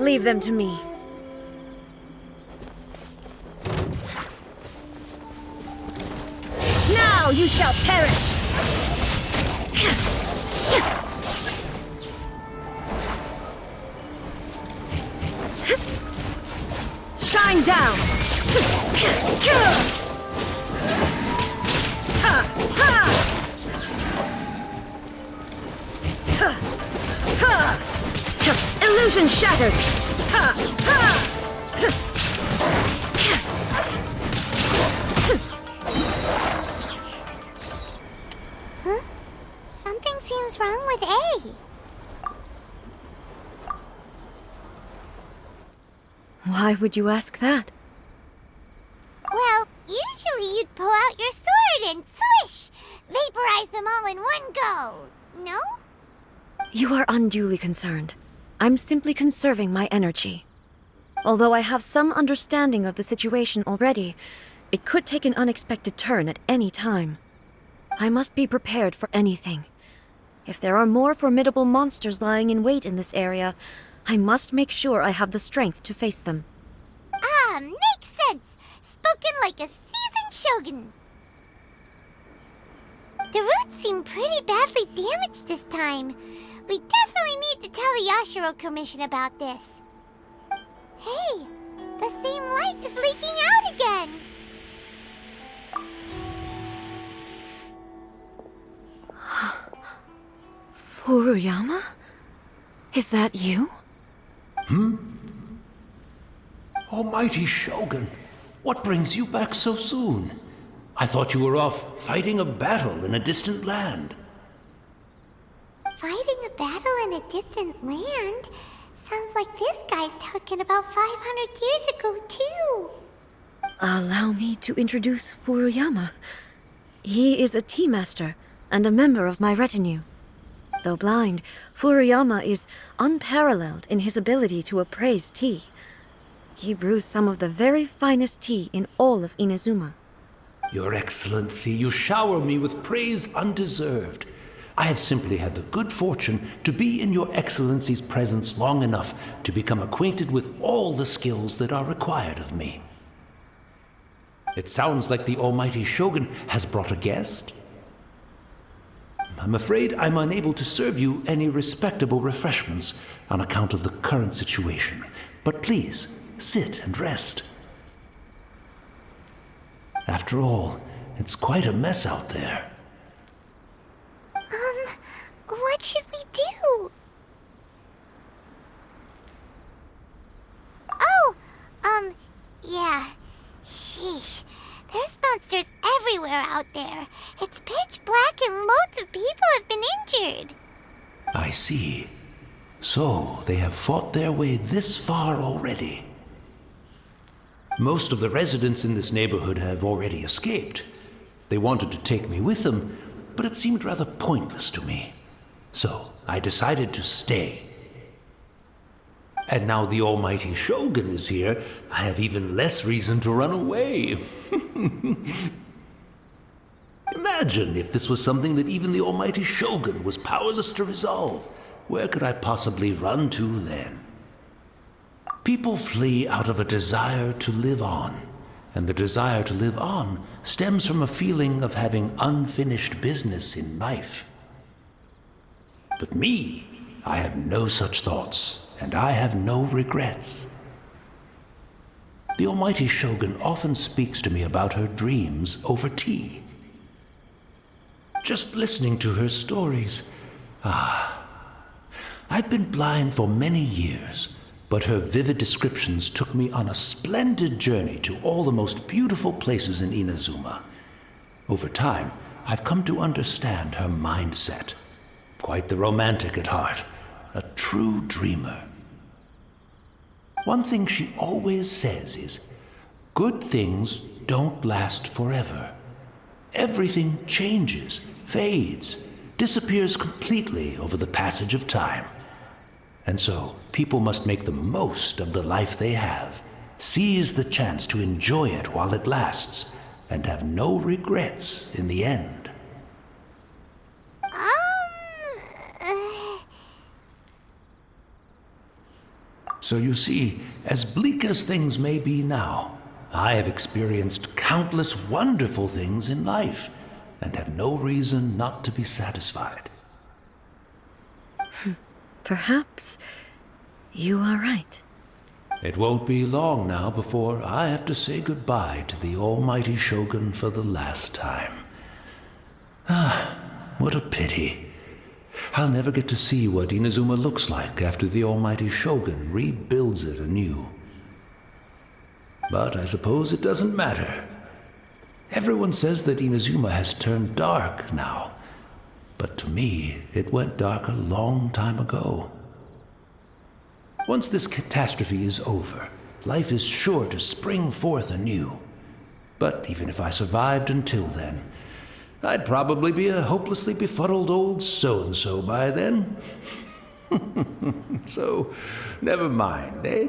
Leave them to me. Now you shall perish! Shine down! Illusion shattered! Huh? Something seems wrong with A. Why would you ask that? Well, usually you'd pull out your sword and swish! Vaporize them all in one go, no? You are unduly concerned. I'm simply conserving my energy. Although I have some understanding of the situation already, it could take an unexpected turn at any time. I must be prepared for anything. If there are more formidable monsters lying in wait in this area, I must make sure I have the strength to face them. Ah, makes sense! Spoken like a seasoned shogun. The roots seem pretty badly damaged this time. We definitely need to tell the Yashiro Commission about this. Hey, the same light is leaking out again! Furuyama? Is that you? Almighty Shogun, what brings you back so soon? I thought you were off fighting a battle in a distant land. Fighting a battle in a distant land? Sounds like this guy's talking about 500 years ago, too. Allow me to introduce Furuyama. He is a tea master and a member of my retinue. Though blind, Furuyama is unparalleled in his ability to appraise tea. He brews some of the very finest tea in all of Inazuma. Your Excellency, you shower me with praise undeserved. I have simply had the good fortune to be in Your Excellency's presence long enough to become acquainted with all the skills that are required of me. It sounds like the Almighty Shogun has brought a guest. I'm afraid I'm unable to serve you any respectable refreshments on account of the current situation. But please, sit and rest. After all, it's quite a mess out there. What should we do? Oh, yeah. Sheesh. There's monsters everywhere out there. It's pitch black and loads of people have been injured. I see. So, they have fought their way this far already. Most of the residents in this neighborhood have already escaped. They wanted to take me with them, but it seemed rather pointless to me. So, I decided to stay. And now the Almighty Shogun is here, I have even less reason to run away. Imagine if this was something that even the Almighty Shogun was powerless to resolve. Where could I possibly run to then? People flee out of a desire to live on, and the desire to live on stems from a feeling of having unfinished business in life. But me, I have no such thoughts, and I have no regrets. The Almighty Shogun often speaks to me about her dreams over tea. Just listening to her stories, I've been blind for many years, but her vivid descriptions took me on a splendid journey to all the most beautiful places in Inazuma. Over time, I've come to understand her mindset. Quite the romantic at heart, a true dreamer. One thing she always says is, good things don't last forever. Everything changes, fades, disappears completely over the passage of time. And so, people must make the most of the life they have, seize the chance to enjoy it while it lasts, and have no regrets in the end. So you see, as bleak as things may be now, I have experienced countless wonderful things in life, and have no reason not to be satisfied. Perhaps you are right. It won't be long now before I have to say goodbye to the almighty Shogun for the last time. Ah, what a pity. I'll never get to see what Inazuma looks like after the almighty Shogun rebuilds it anew. But I suppose it doesn't matter. Everyone says that Inazuma has turned dark now, but to me, it went dark a long time ago. Once this catastrophe is over, life is sure to spring forth anew. But even if I survived until then, I'd probably be a hopelessly befuddled old so-and-so by then. So, never mind, eh?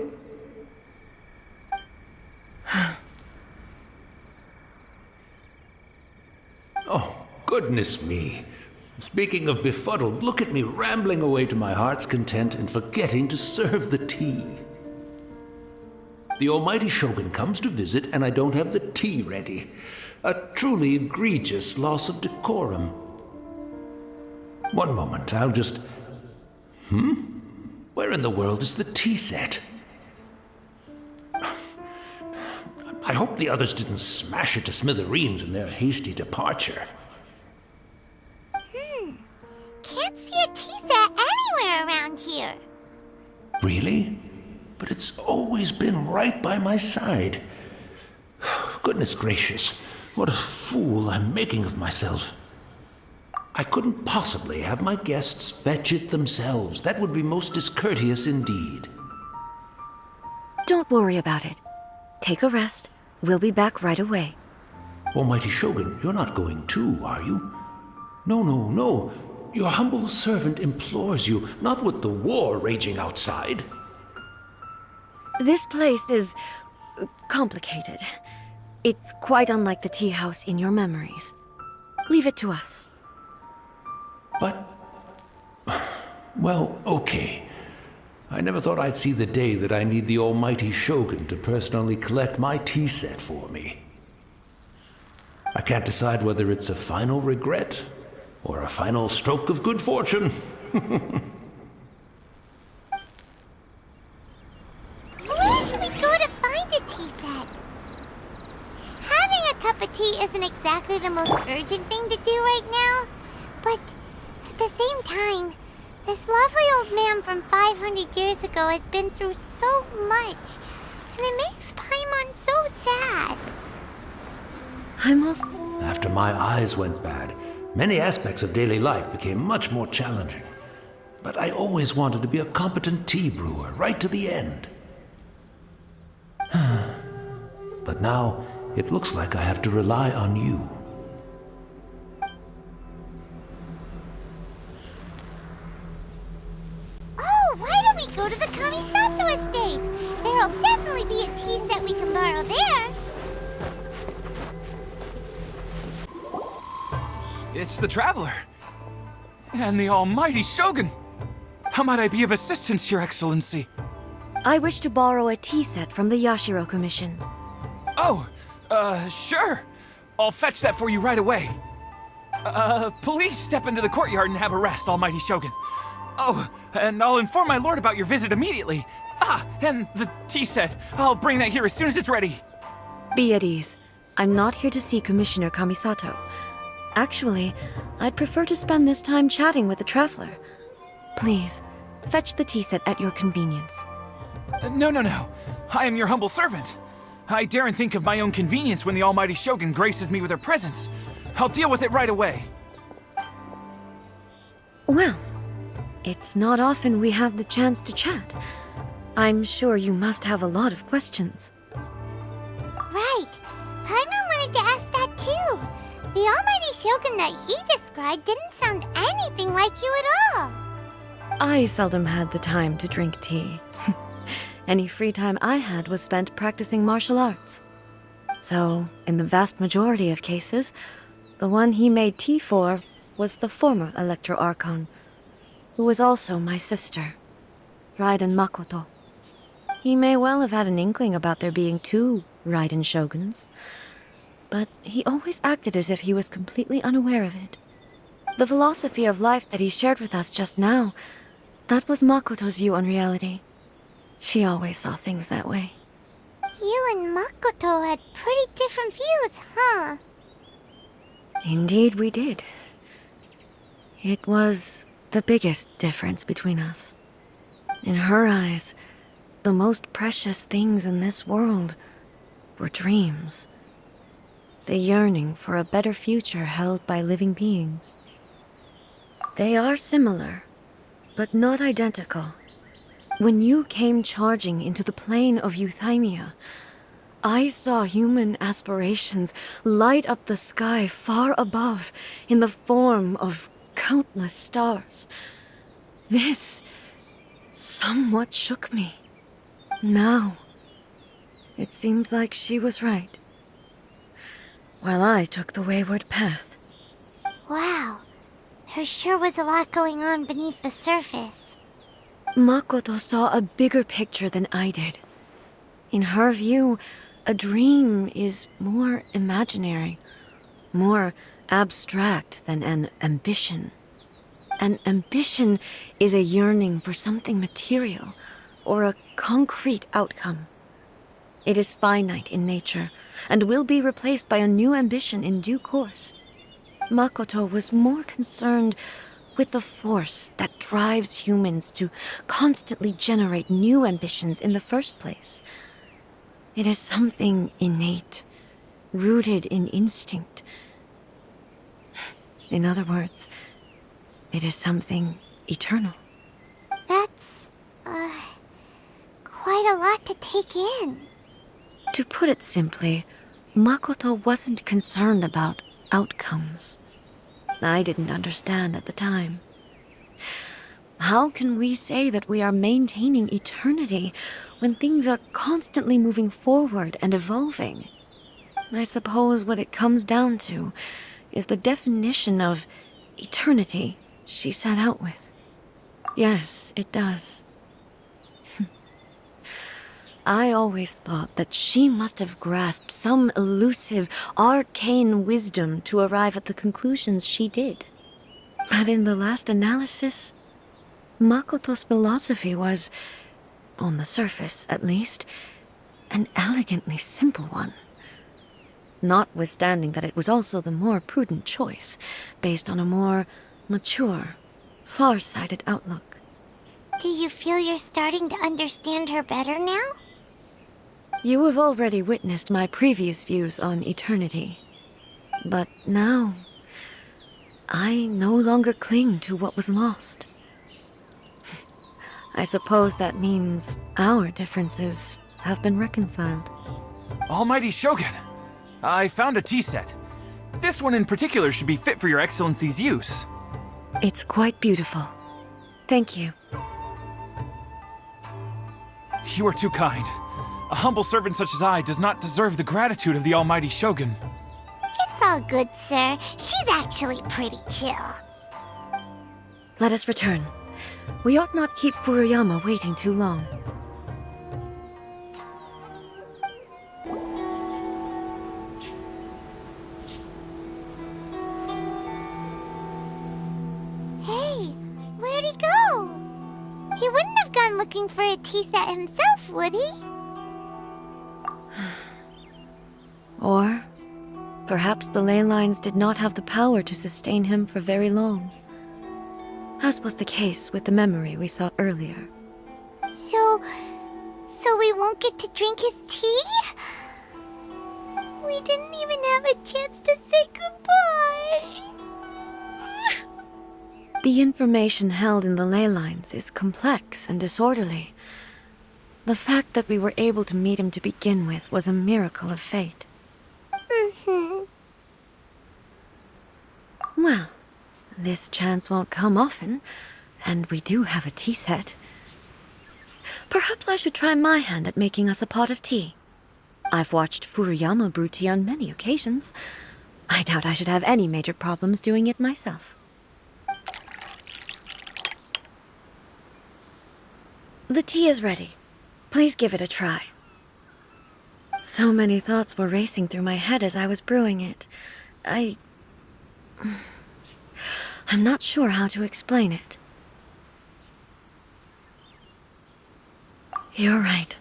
Oh, goodness me. Speaking of befuddled, look at me rambling away to my heart's content and forgetting to serve the tea. The almighty Shogun comes to visit and I don't have the tea ready. A truly egregious loss of decorum. One moment, I'll just... Where in the world is the tea set? I hope the others didn't smash it to smithereens in their hasty departure. Can't see a tea set anywhere around here. Really? But it's always been right by my side. Goodness gracious, what a fool I'm making of myself. I couldn't possibly have my guests fetch it themselves. That would be most discourteous indeed. Don't worry about it. Take a rest. We'll be back right away. Almighty Shogun, you're not going too, are you? No, no, no. Your humble servant implores you, not with the war raging outside. This place is complicated. It's quite unlike the tea house in your memories. Leave it to us. But... well, okay. I never thought I'd see the day that I need the almighty Shogun to personally collect my tea set for me. I can't decide whether it's a final regret or a final stroke of good fortune. Where should we go to find a tea set? Having a cup of tea isn't exactly the most urgent thing to do right now, but at the same time, this lovely old man from 500 years ago has been through so much, and it makes Paimon so sad. After my eyes went bad, many aspects of daily life became much more challenging. But I always wanted to be a competent tea brewer right to the end. But now, it looks like I have to rely on you. Oh, why don't we go to the Kamisato estate? There'll definitely be a tea set we can borrow there. It's the Traveler. And the almighty Shogun. How might I be of assistance, Your Excellency? I wish to borrow a tea set from the Yashiro Commission. Oh, sure. I'll fetch that for you right away. Please step into the courtyard and have a rest, almighty Shogun. Oh, and I'll inform my lord about your visit immediately. Ah, and the tea set. I'll bring that here as soon as it's ready. Be at ease. I'm not here to see Commissioner Kamisato. Actually, I'd prefer to spend this time chatting with the Traveler. Please, fetch the tea set at your convenience. No. I am your humble servant. I daren't think of my own convenience when the almighty Shogun graces me with her presence. I'll deal with it right away. Well, it's not often we have the chance to chat. I'm sure you must have a lot of questions. Right. Paimon wanted to ask that too. The almighty Shogun that he described didn't sound anything like you at all. I seldom had the time to drink tea. Any free time I had was spent practicing martial arts. So, in the vast majority of cases, the one he made tea for was the former Electro Archon, who was also my sister, Raiden Makoto. He may well have had an inkling about there being two Raiden Shoguns, but he always acted as if he was completely unaware of it. The philosophy of life that he shared with us just now, that was Makoto's view on reality. She always saw things that way. You and Makoto had pretty different views, huh? Indeed we did. It was the biggest difference between us. In her eyes, the most precious things in this world were dreams. The yearning for a better future held by living beings. They are similar, but not identical. When you came charging into the plane of Euthymia, I saw human aspirations light up the sky far above in the form of countless stars. This somewhat shook me. Now, it seems like she was right, while I took the wayward path. Wow, there sure was a lot going on beneath the surface. Makoto saw a bigger picture than I did. In her view, a dream is more imaginary, more abstract than an ambition. An ambition is a yearning for something material, or a concrete outcome. It is finite in nature, and will be replaced by a new ambition in due course. Makoto was more concerned with the force that drives humans to constantly generate new ambitions in the first place. It is something innate, rooted in instinct. In other words, it is something eternal. That's, quite a lot to take in. To put it simply, Makoto wasn't concerned about outcomes. I didn't understand at the time. How can we say that we are maintaining eternity when things are constantly moving forward and evolving? I suppose what it comes down to is the definition of eternity she set out with. Yes, it does. I always thought that she must have grasped some elusive, arcane wisdom to arrive at the conclusions she did. But in the last analysis, Makoto's philosophy was, on the surface at least, an elegantly simple one. Notwithstanding that it was also the more prudent choice, based on a more mature, far-sighted outlook. Do you feel you're starting to understand her better now? You have already witnessed my previous views on eternity. But now, I no longer cling to what was lost. I suppose that means our differences have been reconciled. Almighty Shogun, I found a tea set. This one in particular should be fit for your Excellency's use. It's quite beautiful. Thank you. You are too kind. A humble servant such as I does not deserve the gratitude of the Almighty Shogun. It's all good, sir. She's actually pretty chill. Let us return. We ought not keep Furuyama waiting too long. Hey, where'd he go? He wouldn't have gone looking for a tea set himself, would he? Or perhaps the ley lines did not have the power to sustain him for very long, as was the case with the memory we saw earlier. So we won't get to drink his tea? We didn't even have a chance to say goodbye. The information held in the ley lines is complex and disorderly. The fact that we were able to meet him to begin with was a miracle of fate. This chance won't come often, and we do have a tea set. Perhaps I should try my hand at making us a pot of tea. I've watched Furuyama brew tea on many occasions. I doubt I should have any major problems doing it myself. The tea is ready. Please give it a try. So many thoughts were racing through my head as I was brewing it. I'm not sure how to explain it. You're right.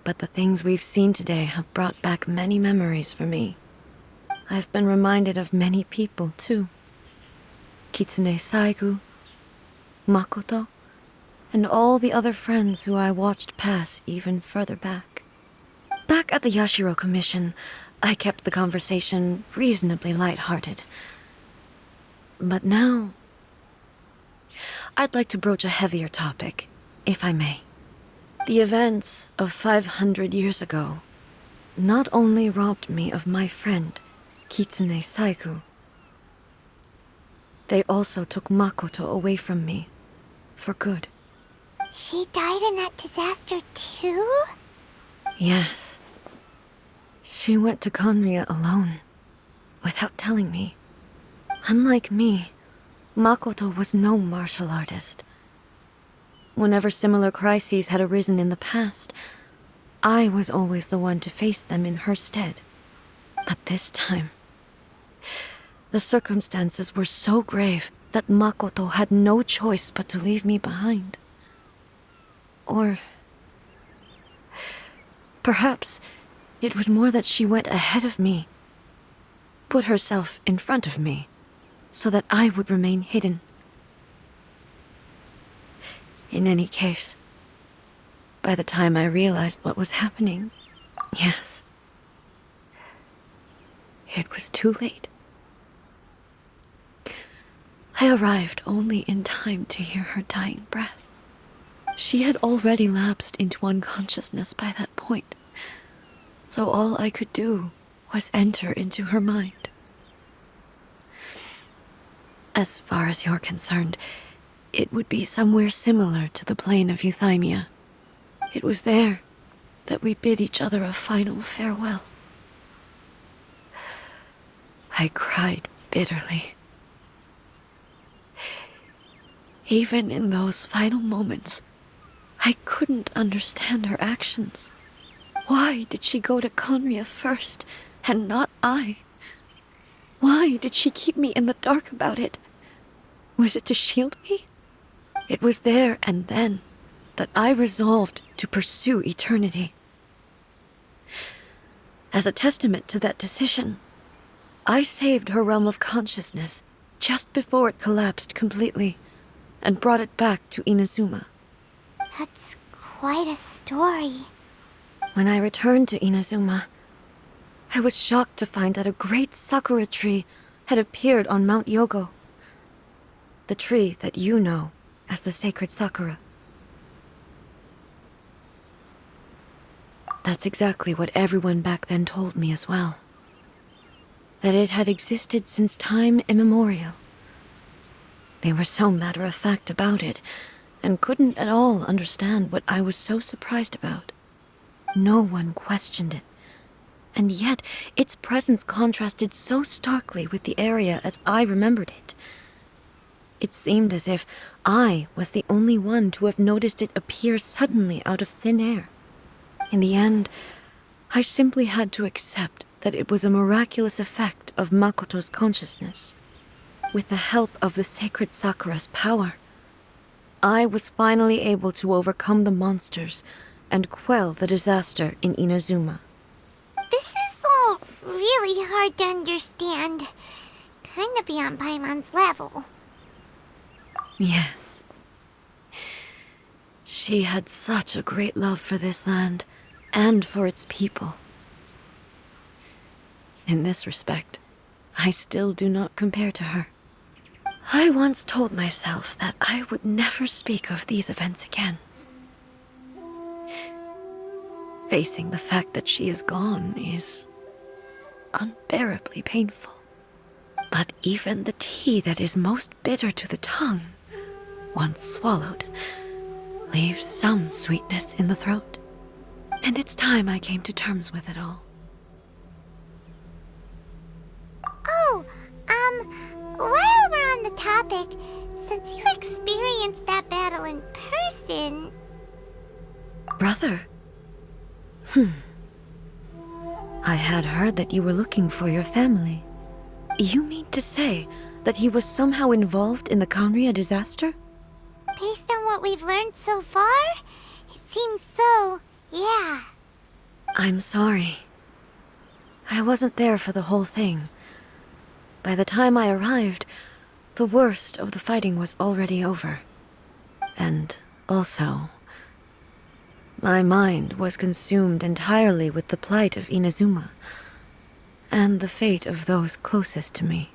But the things we've seen today have brought back many memories for me. I've been reminded of many people, too. Kitsune Saigu, Makoto, and all the other friends who I watched pass even further back. Back at the Yashiro Commission, I kept the conversation reasonably lighthearted. But now, I'd like to broach a heavier topic, if I may. The events of 500 years ago not only robbed me of my friend, Kitsune Saigu, they also took Makoto away from me, for good. She died in that disaster too? Yes. She went to Conria alone, without telling me. Unlike me, Makoto was no martial artist. Whenever similar crises had arisen in the past, I was always the one to face them in her stead. But this time, the circumstances were so grave that Makoto had no choice but to leave me behind. Or perhaps it was more that she went ahead of me, put herself in front of me, so that I would remain hidden. In any case, by the time I realized what was happening, yes, it was too late. I arrived only in time to hear her dying breath. She had already lapsed into unconsciousness by that point, so all I could do was enter into her mind. As far as you're concerned, it would be somewhere similar to the plain of Euthymia. It was there that we bid each other a final farewell. I cried bitterly. Even in those final moments, I couldn't understand her actions. Why did she go to Conria first, and not I? Why did she keep me in the dark about it? Was it to shield me? It was there and then that I resolved to pursue eternity. As a testament to that decision, I saved her realm of consciousness just before it collapsed completely, and brought it back to Inazuma. That's quite a story. When I returned to Inazuma, I was shocked to find that a great sakura tree had appeared on Mount Yogo. The tree that you know as the sacred sakura. That's exactly what everyone back then told me as well. That it had existed since time immemorial. They were so matter-of-fact about it, and couldn't at all understand what I was so surprised about. No one questioned it, and yet its presence contrasted so starkly with the area as I remembered it. It seemed as if I was the only one to have noticed it appear suddenly out of thin air. In the end, I simply had to accept that it was a miraculous effect of Makoto's consciousness. With the help of the sacred Sakura's power, I was finally able to overcome the monsters and quell the disaster in Inazuma. This is all really hard to understand. Kinda beyond Paimon's level. Yes. She had such a great love for this land, and for its people. In this respect, I still do not compare to her. I once told myself that I would never speak of these events again. Facing the fact that she is gone is unbearably painful. But even the tea that is most bitter to the tongue, once swallowed, leaves some sweetness in the throat. And it's time I came to terms with it all. Oh, while we're on the topic, since you experienced that battle in person... Brother? I had heard that you were looking for your family. You mean to say that he was somehow involved in the Conria disaster? Based on what we've learned so far, it seems so, yeah. I'm sorry. I wasn't there for the whole thing. By the time I arrived, the worst of the fighting was already over. And also, my mind was consumed entirely with the plight of Inazuma and the fate of those closest to me.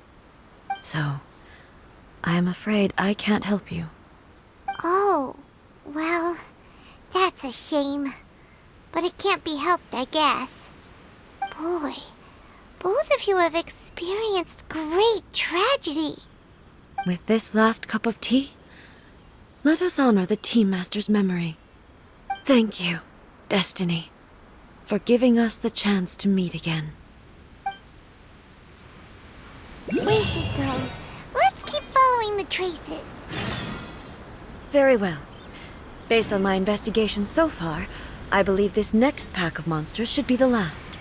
So, I am afraid I can't help you. Oh, well, that's a shame. But it can't be helped, I guess. Boy, both of you have experienced great tragedy. With this last cup of tea, let us honor the Tea Master's memory. Thank you, Destiny, for giving us the chance to meet again. We should go. Let's keep following the traces. Very well. Based on my investigation so far, I believe this next pack of monsters should be the last.